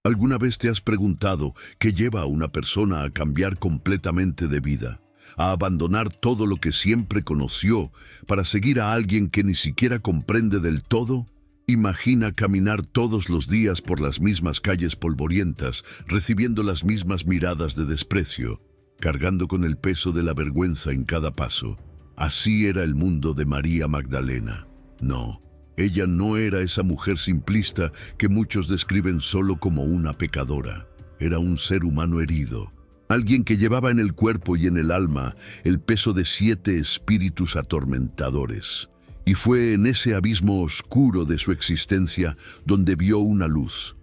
¿Alguna vez te has preguntado qué lleva a una persona a cambiar completamente de vida, a abandonar todo lo que siempre conoció para seguir a alguien que ni siquiera comprende del todo? Imagina caminar todos los días por las mismas calles polvorientas, recibiendo las mismas miradas de desprecio, cargando con el peso de la vergüenza en cada paso. Así era el mundo de María Magdalena. No, ella no era esa mujer simplista que muchos describen solo como una pecadora. Era un ser humano herido, alguien que llevaba en el cuerpo y en el alma el peso de 7 espíritus atormentadores. Y fue en ese abismo oscuro de su existencia donde vio una luz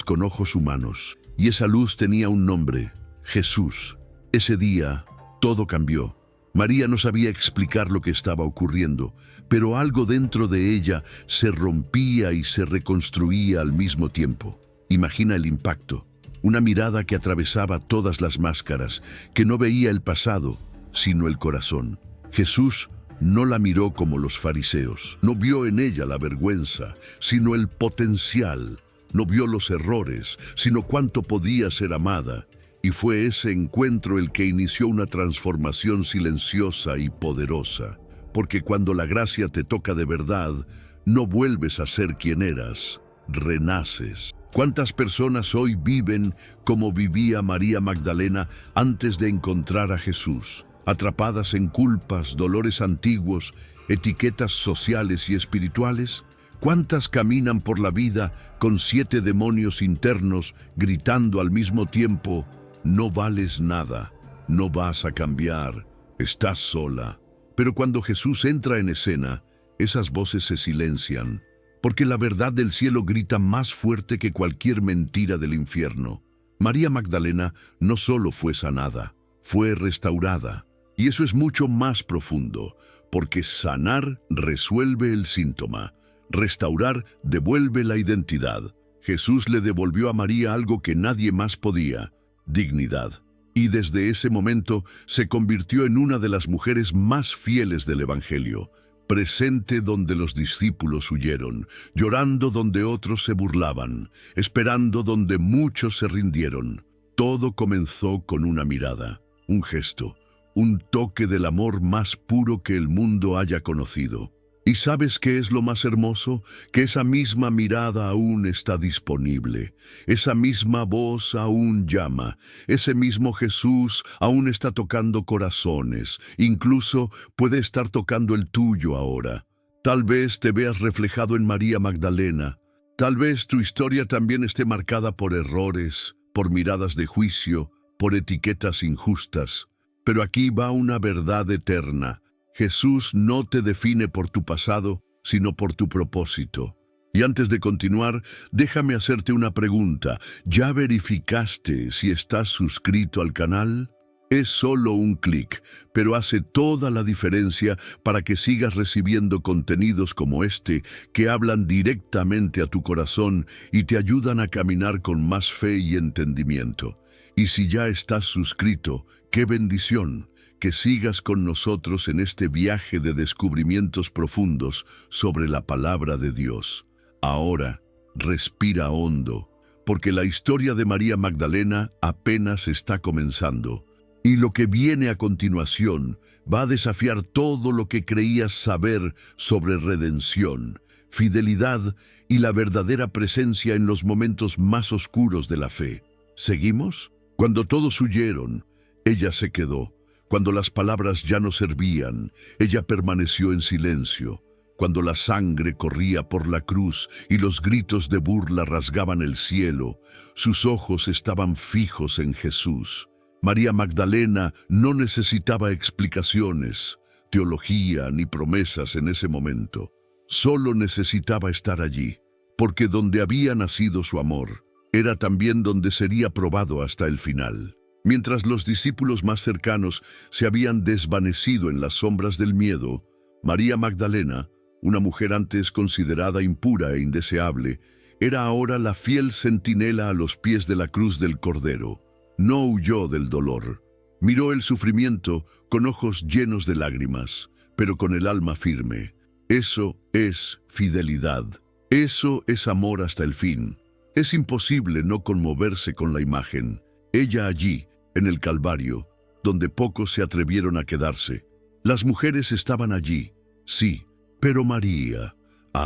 con ojos humanos. Y esa luz tenía un nombre: Jesús. Ese día, todo cambió. María no sabía explicar lo que estaba ocurriendo, pero algo dentro de ella se rompía y se reconstruía al mismo tiempo. Imagina el impacto. Una mirada que atravesaba todas las máscaras, que no veía el pasado, sino el corazón. Jesús no la miró como los fariseos. No vio en ella la vergüenza, sino el potencial. No vio los errores, sino cuánto podía ser amada. Y fue ese encuentro el que inició una transformación silenciosa y poderosa. Porque cuando la gracia te toca de verdad, no vuelves a ser quien eras, renaces. ¿Cuántas personas hoy viven como vivía María Magdalena antes de encontrar a Jesús? Atrapadas en culpas, dolores antiguos, etiquetas sociales y espirituales. ¿Cuántas caminan por la vida con 7 demonios internos gritando al mismo tiempo: no vales nada, no vas a cambiar, estás sola? Pero cuando Jesús entra en escena, esas voces se silencian, porque la verdad del cielo grita más fuerte que cualquier mentira del infierno. María Magdalena no solo fue sanada, fue restaurada. Y eso es mucho más profundo, porque sanar resuelve el síntoma, restaurar devuelve la identidad. Jesús le devolvió a María algo que nadie más podía: dignidad. Y desde ese momento se convirtió en una de las mujeres más fieles del Evangelio, presente donde los discípulos huyeron, llorando donde otros se burlaban, esperando donde muchos se rindieron. Todo comenzó con una mirada, un gesto, un toque del amor más puro que el mundo haya conocido. ¿Y sabes qué es lo más hermoso? Que esa misma mirada aún está disponible. Esa misma voz aún llama. Ese mismo Jesús aún está tocando corazones. Incluso puede estar tocando el tuyo ahora. Tal vez te veas reflejado en María Magdalena. Tal vez tu historia también esté marcada por errores, por miradas de juicio, por etiquetas injustas. Pero aquí va una verdad eterna. Jesús no te define por tu pasado, sino por tu propósito. Y antes de continuar, déjame hacerte una pregunta. ¿Ya verificaste si estás suscrito al canal? Es solo un clic, pero hace toda la diferencia para que sigas recibiendo contenidos como este que hablan directamente a tu corazón y te ayudan a caminar con más fe y entendimiento. Y si ya estás suscrito, ¡qué bendición! Que sigas con nosotros en este viaje de descubrimientos profundos sobre la palabra de Dios. Ahora, respira hondo, porque la historia de María Magdalena apenas está comenzando. Y lo que viene a continuación va a desafiar todo lo que creías saber sobre redención, fidelidad y la verdadera presencia en los momentos más oscuros de la fe. ¿Seguimos? Cuando todos huyeron, ella se quedó. Cuando las palabras ya no servían, ella permaneció en silencio. Cuando la sangre corría por la cruz y los gritos de burla rasgaban el cielo, sus ojos estaban fijos en Jesús. María Magdalena no necesitaba explicaciones, teología ni promesas en ese momento. Solo necesitaba estar allí, porque donde había nacido su amor, era también donde sería probado hasta el final. Mientras los discípulos más cercanos se habían desvanecido en las sombras del miedo, María Magdalena, una mujer antes considerada impura e indeseable, era ahora la fiel centinela a los pies de la cruz del Cordero. No huyó del dolor. Miró el sufrimiento con ojos llenos de lágrimas, pero con el alma firme. Eso es fidelidad. Eso es amor hasta el fin. Es imposible no conmoverse con la imagen. Ella allí, en el Calvario, donde pocos se atrevieron a quedarse. Las mujeres estaban allí, sí, pero María...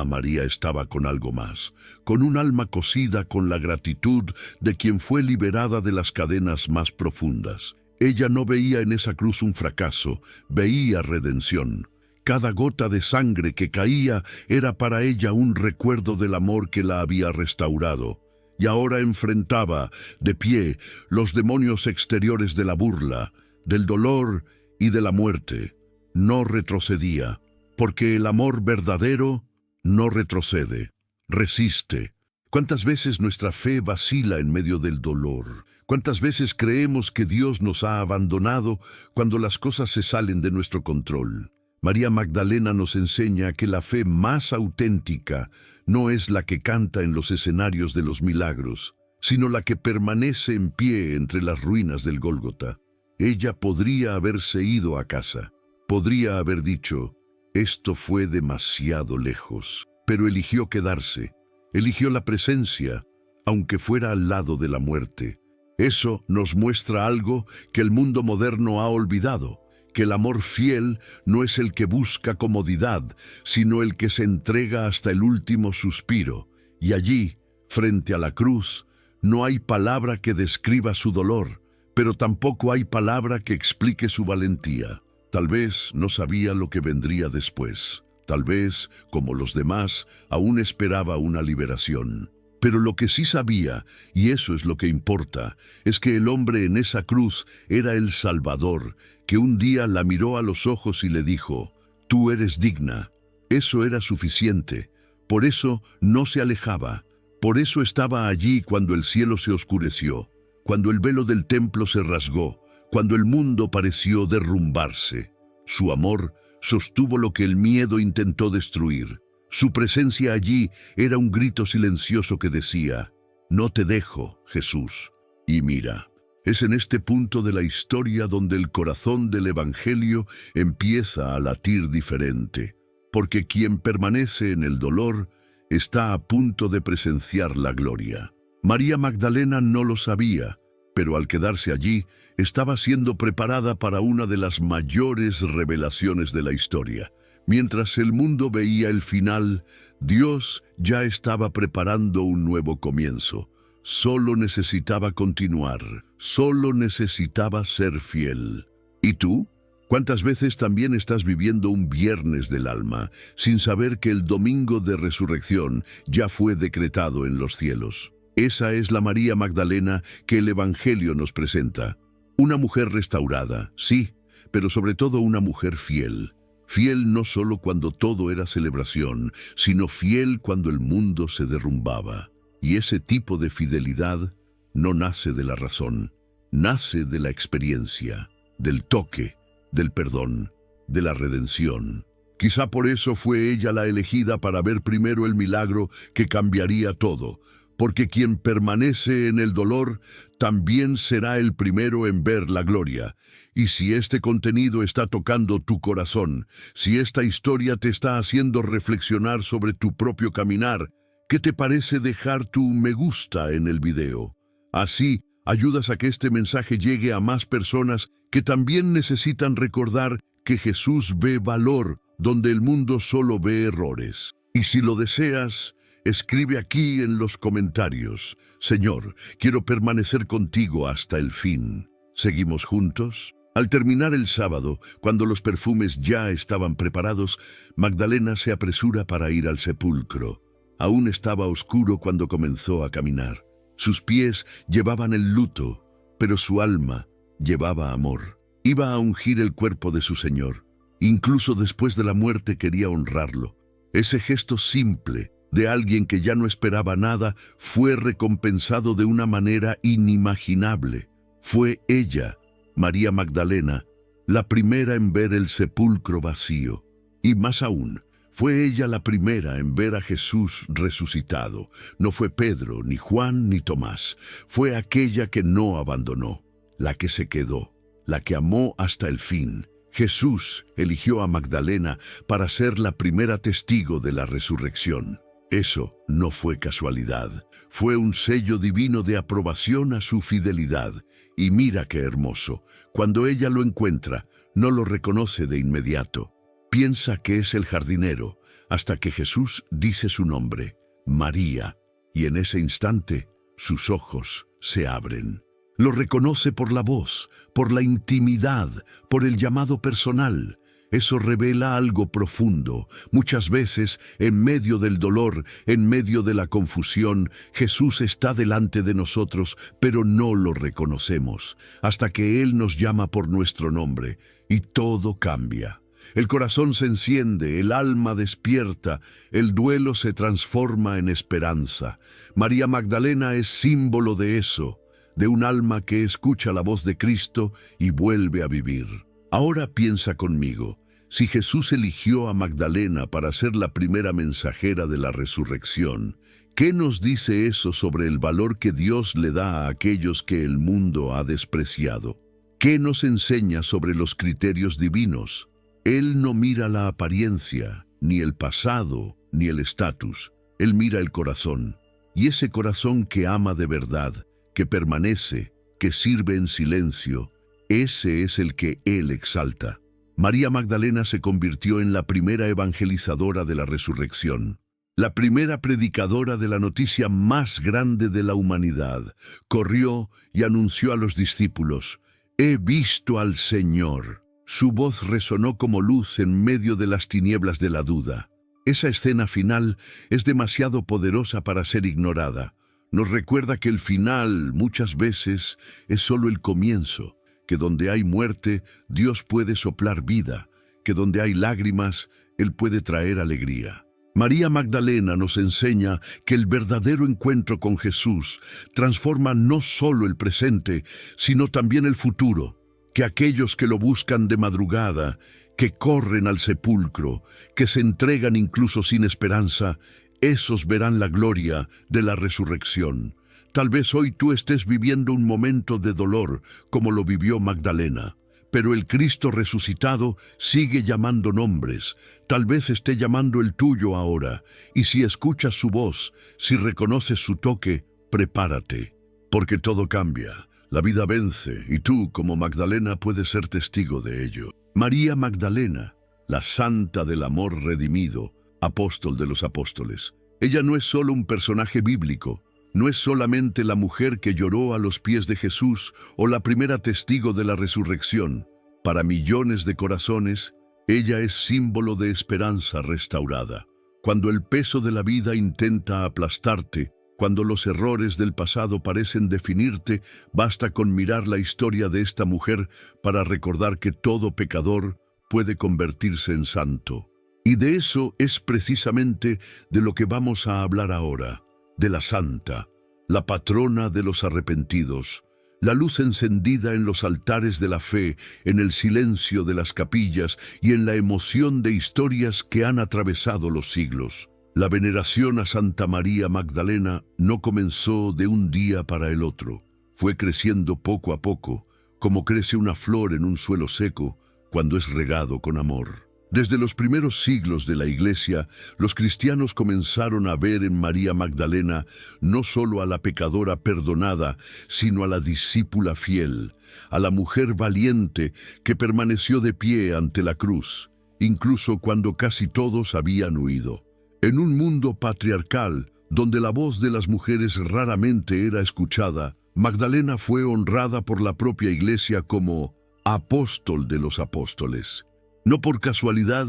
María estaba con algo más, con un alma cosida con la gratitud de quien fue liberada de las cadenas más profundas. Ella no veía en esa cruz un fracaso, veía redención. Cada gota de sangre que caía era para ella un recuerdo del amor que la había restaurado. Y ahora enfrentaba, de pie, los demonios exteriores de la burla, del dolor y de la muerte. No retrocedía, porque el amor verdadero no retrocede, resiste. ¿Cuántas veces nuestra fe vacila en medio del dolor? ¿Cuántas veces creemos que Dios nos ha abandonado cuando las cosas se salen de nuestro control? María Magdalena nos enseña que la fe más auténtica no es la que canta en los escenarios de los milagros, sino la que permanece en pie entre las ruinas del Gólgota. Ella podría haberse ido a casa, podría haber dicho: esto fue demasiado lejos, pero eligió quedarse, eligió la presencia, aunque fuera al lado de la muerte. Eso nos muestra algo que el mundo moderno ha olvidado, que el amor fiel no es el que busca comodidad, sino el que se entrega hasta el último suspiro. Y allí, frente a la cruz, no hay palabra que describa su dolor, pero tampoco hay palabra que explique su valentía. Tal vez no sabía lo que vendría después. Tal vez, como los demás, aún esperaba una liberación. Pero lo que sí sabía, y eso es lo que importa, es que el hombre en esa cruz era el Salvador, que un día la miró a los ojos y le dijo: «Tú eres digna». Eso era suficiente. Por eso no se alejaba. Por eso estaba allí cuando el cielo se oscureció, cuando el velo del templo se rasgó, cuando el mundo pareció derrumbarse. Su amor sostuvo lo que el miedo intentó destruir. Su presencia allí era un grito silencioso que decía: «No te dejo, Jesús». Y mira, es en este punto de la historia donde el corazón del Evangelio empieza a latir diferente, porque quien permanece en el dolor está a punto de presenciar la gloria. María Magdalena no lo sabía, pero al quedarse allí, estaba siendo preparada para una de las mayores revelaciones de la historia. Mientras el mundo veía el final, Dios ya estaba preparando un nuevo comienzo. Solo necesitaba continuar, solo necesitaba ser fiel. ¿Y tú? ¿Cuántas veces también estás viviendo un viernes del alma, sin saber que el domingo de resurrección ya fue decretado en los cielos? Esa es la María Magdalena que el Evangelio nos presenta. Una mujer restaurada, sí, pero sobre todo una mujer fiel. Fiel no solo cuando todo era celebración, sino fiel cuando el mundo se derrumbaba. Y ese tipo de fidelidad no nace de la razón, nace de la experiencia, del toque, del perdón, de la redención. Quizá por eso fue ella la elegida para ver primero el milagro que cambiaría todo, porque quien permanece en el dolor también será el primero en ver la gloria. Y si este contenido está tocando tu corazón, si esta historia te está haciendo reflexionar sobre tu propio caminar, ¿qué te parece dejar tu me gusta en el video? Así, ayudas a que este mensaje llegue a más personas que también necesitan recordar que Jesús ve valor donde el mundo solo ve errores. Y si lo deseas, escribe aquí en los comentarios: «Señor, quiero permanecer contigo hasta el fin». ¿Seguimos juntos? Al terminar el sábado, cuando los perfumes ya estaban preparados, Magdalena se apresura para ir al sepulcro. Aún estaba oscuro cuando comenzó a caminar. Sus pies llevaban el luto, pero su alma llevaba amor. Iba a ungir el cuerpo de su Señor. Incluso después de la muerte quería honrarlo. Ese gesto simple de alguien que ya no esperaba nada fue recompensado de una manera inimaginable. Fue ella, María Magdalena, la primera en ver el sepulcro vacío. Y más aún, fue ella la primera en ver a Jesús resucitado. No fue Pedro, ni Juan, ni Tomás. Fue aquella que no abandonó, la que se quedó, la que amó hasta el fin. Jesús eligió a Magdalena para ser la primera testigo de la resurrección. Eso no fue casualidad, fue un sello divino de aprobación a su fidelidad. Y mira qué hermoso, cuando ella lo encuentra, no lo reconoce de inmediato. Piensa que es el jardinero, hasta que Jesús dice su nombre, María, y en ese instante sus ojos se abren. Lo reconoce por la voz, por la intimidad, por el llamado personal. Eso revela algo profundo. Muchas veces, en medio del dolor, en medio de la confusión, Jesús está delante de nosotros, pero no lo reconocemos, hasta que Él nos llama por nuestro nombre, y todo cambia. El corazón se enciende, el alma despierta, el duelo se transforma en esperanza. María Magdalena es símbolo de eso, de un alma que escucha la voz de Cristo y vuelve a vivir. Ahora piensa conmigo, si Jesús eligió a Magdalena para ser la primera mensajera de la resurrección, ¿qué nos dice eso sobre el valor que Dios le da a aquellos que el mundo ha despreciado? ¿Qué nos enseña sobre los criterios divinos? Él no mira la apariencia, ni el pasado, ni el estatus. Él mira el corazón. Y ese corazón que ama de verdad, que permanece, que sirve en silencio, ese es el que Él exalta. María Magdalena se convirtió en la primera evangelizadora de la resurrección, la primera predicadora de la noticia más grande de la humanidad. Corrió y anunció a los discípulos, «He visto al Señor». Su voz resonó como luz en medio de las tinieblas de la duda. Esa escena final es demasiado poderosa para ser ignorada. Nos recuerda que el final, muchas veces, es solo el comienzo, que donde hay muerte, Dios puede soplar vida, que donde hay lágrimas, Él puede traer alegría. María Magdalena nos enseña que el verdadero encuentro con Jesús transforma no solo el presente, sino también el futuro, que aquellos que lo buscan de madrugada, que corren al sepulcro, que se entregan incluso sin esperanza, esos verán la gloria de la resurrección. Tal vez hoy tú estés viviendo un momento de dolor, como lo vivió Magdalena, pero el Cristo resucitado sigue llamando nombres. Tal vez esté llamando el tuyo ahora, y si escuchas su voz, si reconoces su toque, prepárate, porque todo cambia. La vida vence, y tú, como Magdalena, puedes ser testigo de ello. María Magdalena, la santa del amor redimido, apóstol de los apóstoles. Ella no es solo un personaje bíblico, no es solamente la mujer que lloró a los pies de Jesús o la primera testigo de la resurrección. Para millones de corazones, ella es símbolo de esperanza restaurada. Cuando el peso de la vida intenta aplastarte, cuando los errores del pasado parecen definirte, basta con mirar la historia de esta mujer para recordar que todo pecador puede convertirse en santo. Y de eso es precisamente de lo que vamos a hablar ahora, de la santa, la patrona de los arrepentidos, la luz encendida en los altares de la fe, en el silencio de las capillas y en la emoción de historias que han atravesado los siglos. La veneración a Santa María Magdalena no comenzó de un día para el otro. Fue creciendo poco a poco, como crece una flor en un suelo seco cuando es regado con amor. Desde los primeros siglos de la Iglesia, los cristianos comenzaron a ver en María Magdalena no solo a la pecadora perdonada, sino a la discípula fiel, a la mujer valiente que permaneció de pie ante la cruz, incluso cuando casi todos habían huido. En un mundo patriarcal, donde la voz de las mujeres raramente era escuchada, Magdalena fue honrada por la propia Iglesia como apóstol de los apóstoles. No por casualidad,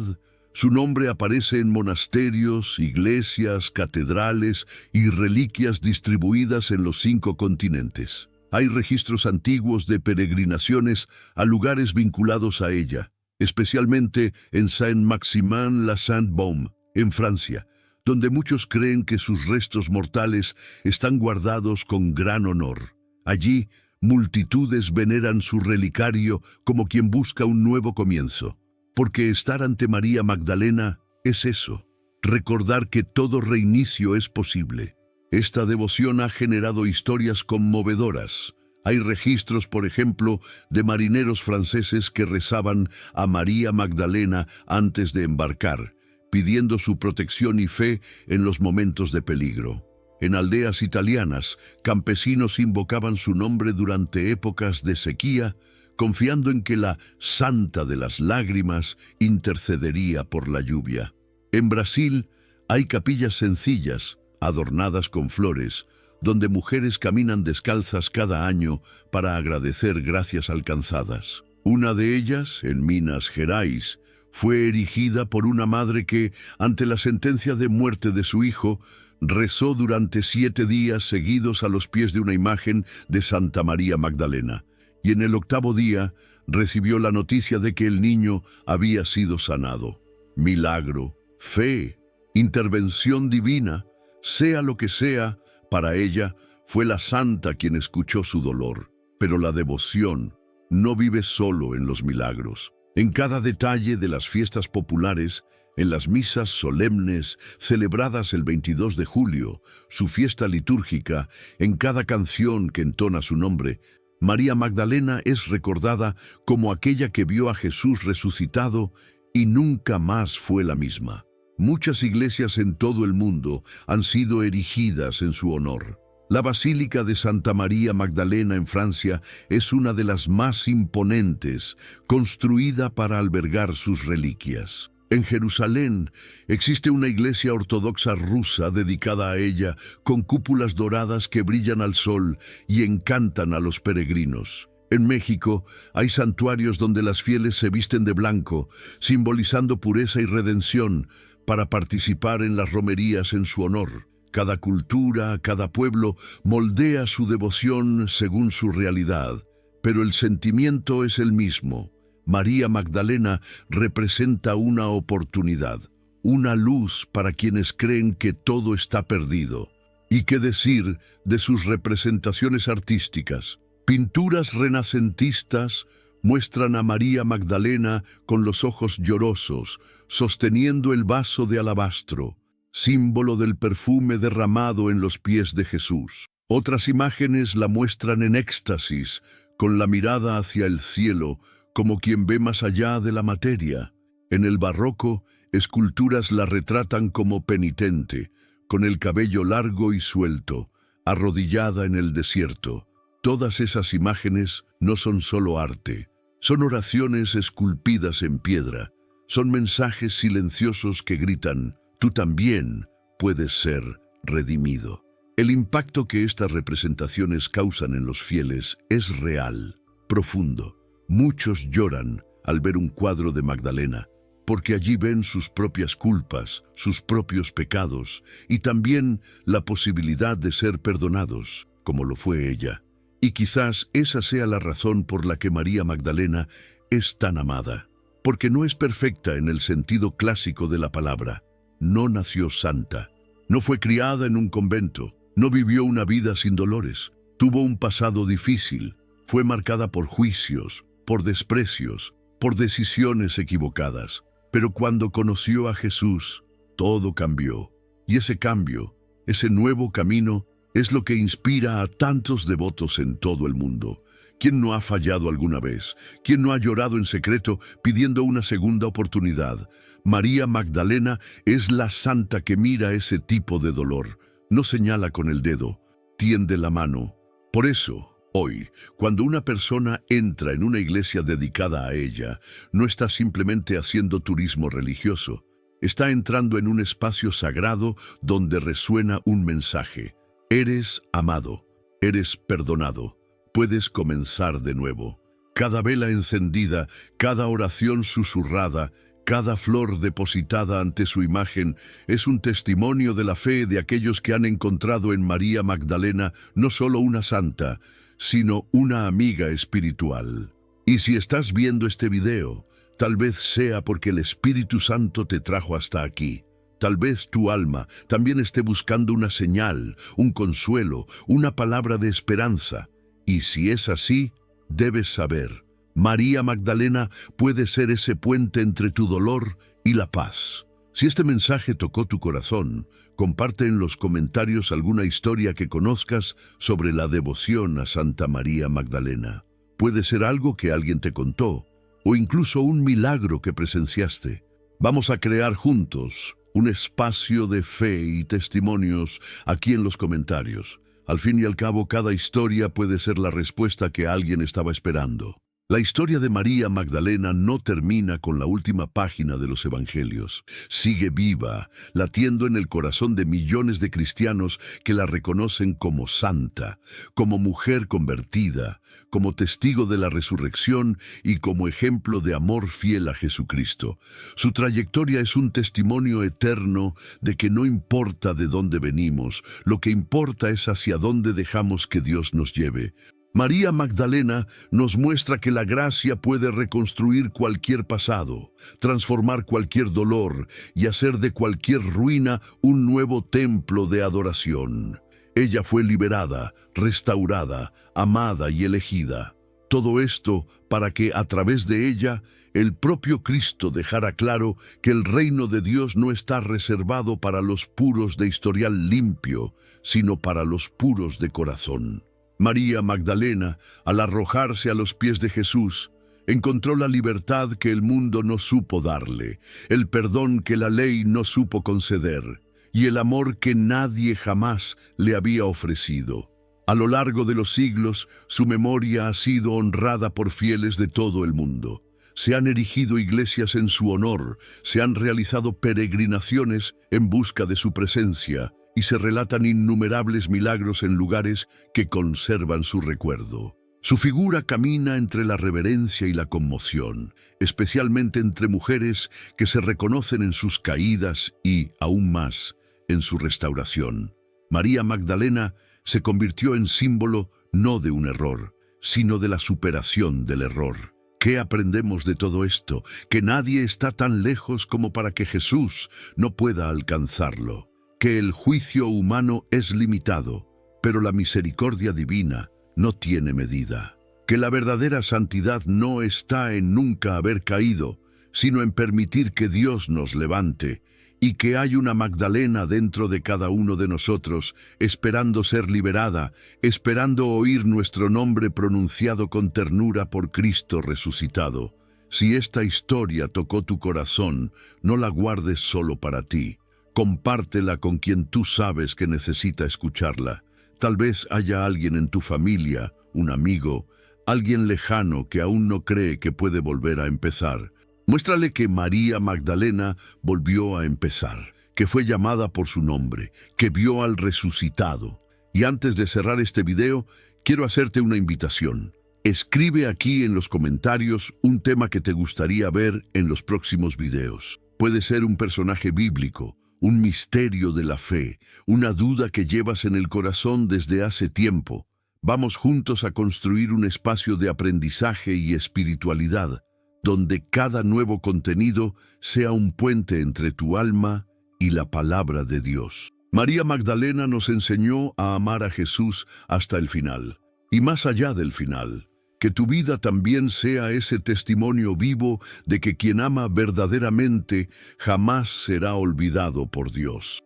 su nombre aparece en monasterios, iglesias, catedrales y reliquias distribuidas en los 5 continentes. Hay registros antiguos de peregrinaciones a lugares vinculados a ella, especialmente en Saint-Maximin-la-Sainte-Baume, en Francia, donde muchos creen que sus restos mortales están guardados con gran honor. Allí, multitudes veneran su relicario como quien busca un nuevo comienzo. Porque estar ante María Magdalena es eso, recordar que todo reinicio es posible. Esta devoción ha generado historias conmovedoras. Hay registros, por ejemplo, de marineros franceses que rezaban a María Magdalena antes de embarcar, pidiendo su protección y fe en los momentos de peligro. En aldeas italianas, campesinos invocaban su nombre durante épocas de sequía, confiando en que la Santa de las Lágrimas intercedería por la lluvia. En Brasil hay capillas sencillas, adornadas con flores, donde mujeres caminan descalzas cada año para agradecer gracias alcanzadas. Una de ellas, en Minas Gerais, fue erigida por una madre que, ante la sentencia de muerte de su hijo, rezó durante 7 días seguidos a los pies de una imagen de Santa María Magdalena, y en el 8º día recibió la noticia de que el niño había sido sanado. Milagro, fe, intervención divina, sea lo que sea, para ella fue la santa quien escuchó su dolor. Pero la devoción no vive solo en los milagros. En cada detalle de las fiestas populares, en las misas solemnes celebradas el 22 de julio, su fiesta litúrgica, en cada canción que entona su nombre, María Magdalena es recordada como aquella que vio a Jesús resucitado y nunca más fue la misma. Muchas iglesias en todo el mundo han sido erigidas en su honor. La Basílica de Santa María Magdalena en Francia es una de las más imponentes, construida para albergar sus reliquias. En Jerusalén existe una iglesia ortodoxa rusa dedicada a ella, con cúpulas doradas que brillan al sol y encantan a los peregrinos. En México hay santuarios donde las fieles se visten de blanco, simbolizando pureza y redención, para participar en las romerías en su honor. Cada cultura, cada pueblo moldea su devoción según su realidad, pero el sentimiento es el mismo. María Magdalena representa una oportunidad, una luz para quienes creen que todo está perdido. ¿Y qué decir de sus representaciones artísticas? Pinturas renacentistas muestran a María Magdalena con los ojos llorosos, sosteniendo el vaso de alabastro, símbolo del perfume derramado en los pies de Jesús. Otras imágenes la muestran en éxtasis, con la mirada hacia el cielo, como quien ve más allá de la materia. En el barroco, esculturas la retratan como penitente, con el cabello largo y suelto, arrodillada en el desierto. Todas esas imágenes no son solo arte, son oraciones esculpidas en piedra, son mensajes silenciosos que gritan: tú también puedes ser redimido. El impacto que estas representaciones causan en los fieles es real, profundo. Muchos lloran al ver un cuadro de Magdalena, porque allí ven sus propias culpas, sus propios pecados, y también la posibilidad de ser perdonados, como lo fue ella. Y quizás esa sea la razón por la que María Magdalena es tan amada, porque no es perfecta en el sentido clásico de la palabra. No nació santa, no fue criada en un convento, no vivió una vida sin dolores, tuvo un pasado difícil, fue marcada por juicios, por desprecios, por decisiones equivocadas. Pero cuando conoció a Jesús, todo cambió. Y ese cambio, ese nuevo camino, es lo que inspira a tantos devotos en todo el mundo. ¿Quién no ha fallado alguna vez? ¿Quién no ha llorado en secreto pidiendo una segunda oportunidad? María Magdalena es la santa que mira ese tipo de dolor. No señala con el dedo, tiende la mano. Por eso, hoy, cuando una persona entra en una iglesia dedicada a ella, no está simplemente haciendo turismo religioso. Está entrando en un espacio sagrado donde resuena un mensaje. Eres amado, eres perdonado, puedes comenzar de nuevo. Cada vela encendida, cada oración susurrada, cada flor depositada ante su imagen es un testimonio de la fe de aquellos que han encontrado en María Magdalena no solo una santa, sino una amiga espiritual. Y si estás viendo este video, tal vez sea porque el Espíritu Santo te trajo hasta aquí. Tal vez tu alma también esté buscando una señal, un consuelo, una palabra de esperanza. Y si es así, debes saber, María Magdalena puede ser ese puente entre tu dolor y la paz. Si este mensaje tocó tu corazón, comparte en los comentarios alguna historia que conozcas sobre la devoción a Santa María Magdalena. Puede ser algo que alguien te contó, o incluso un milagro que presenciaste. Vamos a crear juntos un espacio de fe y testimonios aquí en los comentarios. Al fin y al cabo, cada historia puede ser la respuesta que alguien estaba esperando. La historia de María Magdalena no termina con la última página de los Evangelios. Sigue viva, latiendo en el corazón de millones de cristianos que la reconocen como santa, como mujer convertida, como testigo de la resurrección y como ejemplo de amor fiel a Jesucristo. Su trayectoria es un testimonio eterno de que no importa de dónde venimos, lo que importa es hacia dónde dejamos que Dios nos lleve. María Magdalena nos muestra que la gracia puede reconstruir cualquier pasado, transformar cualquier dolor y hacer de cualquier ruina un nuevo templo de adoración. Ella fue liberada, restaurada, amada y elegida. Todo esto para que a través de ella el propio Cristo dejara claro que el reino de Dios no está reservado para los puros de historial limpio, sino para los puros de corazón. María Magdalena, al arrojarse a los pies de Jesús, encontró la libertad que el mundo no supo darle, el perdón que la ley no supo conceder, y el amor que nadie jamás le había ofrecido. A lo largo de los siglos, su memoria ha sido honrada por fieles de todo el mundo. Se han erigido iglesias en su honor, se han realizado peregrinaciones en busca de su presencia, y se relatan innumerables milagros en lugares que conservan su recuerdo. Su figura camina entre la reverencia y la conmoción, especialmente entre mujeres que se reconocen en sus caídas y, aún más, en su restauración. María Magdalena se convirtió en símbolo no de un error, sino de la superación del error. ¿Qué aprendemos de todo esto? Que nadie está tan lejos como para que Jesús no pueda alcanzarlo. Que el juicio humano es limitado, pero la misericordia divina no tiene medida. Que la verdadera santidad no está en nunca haber caído, sino en permitir que Dios nos levante, y que hay una Magdalena dentro de cada uno de nosotros, esperando ser liberada, esperando oír nuestro nombre pronunciado con ternura por Cristo resucitado. Si esta historia tocó tu corazón, no la guardes solo para ti. Compártela con quien tú sabes que necesita escucharla. Tal vez haya alguien en tu familia, un amigo, alguien lejano que aún no cree que puede volver a empezar. Muéstrale que María Magdalena volvió a empezar, que fue llamada por su nombre, que vio al resucitado. Y antes de cerrar este video, quiero hacerte una invitación. Escribe aquí en los comentarios un tema que te gustaría ver en los próximos videos. Puede ser un personaje bíblico, un misterio de la fe, una duda que llevas en el corazón desde hace tiempo. Vamos juntos a construir un espacio de aprendizaje y espiritualidad, donde cada nuevo contenido sea un puente entre tu alma y la palabra de Dios. María Magdalena nos enseñó a amar a Jesús hasta el final, y más allá del final. Que tu vida también sea ese testimonio vivo de que quien ama verdaderamente jamás será olvidado por Dios.